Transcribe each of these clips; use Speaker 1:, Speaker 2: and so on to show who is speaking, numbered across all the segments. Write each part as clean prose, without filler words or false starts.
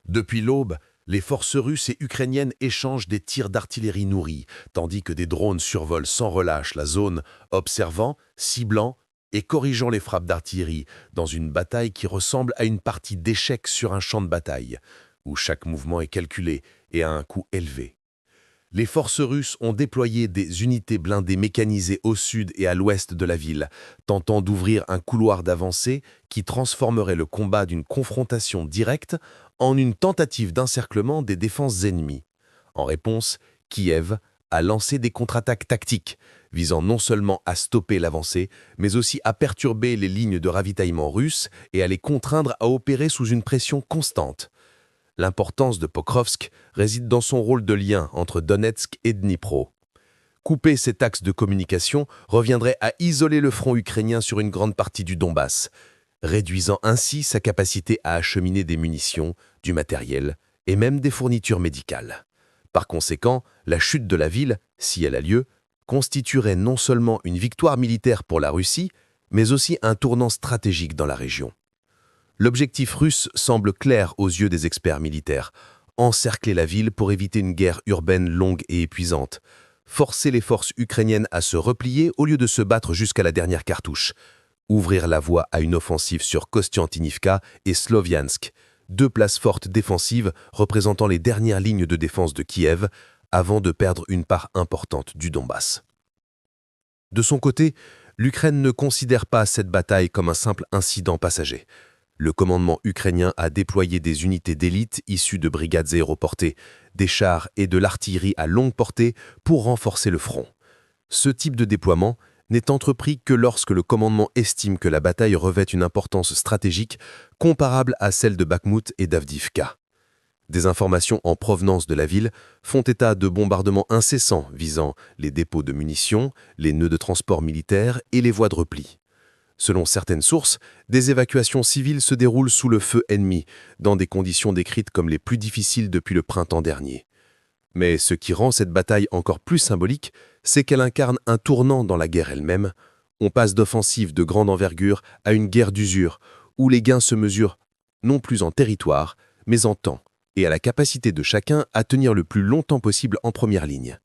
Speaker 1: Depuis l'aube, les forces russes et ukrainiennes échangent des tirs d'artillerie nourris, tandis que des drones survolent sans relâche la zone, observant, ciblant et corrigeant les frappes d'artillerie dans une bataille qui ressemble à une partie d'échecs sur un champ de bataille, où chaque mouvement est calculé et à un coût élevé. Les forces russes ont déployé des unités blindées mécanisées au sud et à l'ouest de la ville, tentant d'ouvrir un couloir d'avancée qui transformerait le combat d'une confrontation directe en une tentative d'encerclement des défenses ennemies. En réponse, Kiev a lancé des contre-attaques tactiques, visant non seulement à stopper l'avancée, mais aussi à perturber les lignes de ravitaillement russes et à les contraindre à opérer sous une pression constante. L'importance de Pokrovsk réside dans son rôle de lien entre Donetsk et Dnipro. Couper cet axe de communication reviendrait à isoler le front ukrainien sur une grande partie du Donbass, réduisant ainsi sa capacité à acheminer des munitions, du matériel et même des fournitures médicales. Par conséquent, la chute de la ville, si elle a lieu, constituerait non seulement une victoire militaire pour la Russie, mais aussi un tournant stratégique dans la région. L'objectif russe semble clair aux yeux des experts militaires: encercler la ville pour éviter une guerre urbaine longue et épuisante, forcer les forces ukrainiennes à se replier au lieu de se battre jusqu'à la dernière cartouche, ouvrir la voie à une offensive sur Kostiantynivka et Sloviansk, deux places fortes défensives représentant les dernières lignes de défense de Kiev, avant de perdre une part importante du Donbass. De son côté, l'Ukraine ne considère pas cette bataille comme un simple incident passager. Le commandement ukrainien a déployé des unités d'élite issues de brigades aéroportées, des chars et de l'artillerie à longue portée pour renforcer le front. Ce type de déploiement n'est entrepris que lorsque le commandement estime que la bataille revêt une importance stratégique comparable à celle de Bakhmout et d'Avdiivka. Des informations en provenance de la ville font état de bombardements incessants visant les dépôts de munitions, les nœuds de transport militaires et les voies de repli. Selon certaines sources, des évacuations civiles se déroulent sous le feu ennemi, dans des conditions décrites comme les plus difficiles depuis le printemps dernier. Mais ce qui rend cette bataille encore plus symbolique, c'est qu'elle incarne un tournant dans la guerre elle-même. On passe d'offensives de grande envergure à une guerre d'usure, où les gains se mesurent non plus en territoire, mais en temps, et à la capacité de chacun à tenir le plus longtemps possible en première ligne.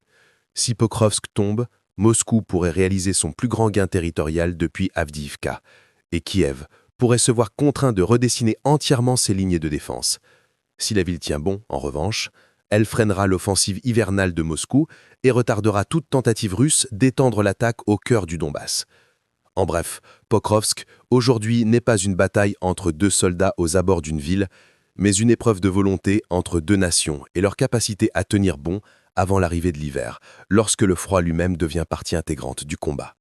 Speaker 1: Si Pokrovsk tombe, Moscou pourrait réaliser son plus grand gain territorial depuis Avdiivka, et Kiev pourrait se voir contraint de redessiner entièrement ses lignes de défense. Si la ville tient bon, en revanche, elle freinera l'offensive hivernale de Moscou et retardera toute tentative russe d'étendre l'attaque au cœur du Donbass. En bref, Pokrovsk, aujourd'hui, n'est pas une bataille entre deux soldats aux abords d'une ville, mais une épreuve de volonté entre deux nations et leur capacité à tenir bon avant l'arrivée de l'hiver, lorsque le froid lui-même devient partie intégrante du combat.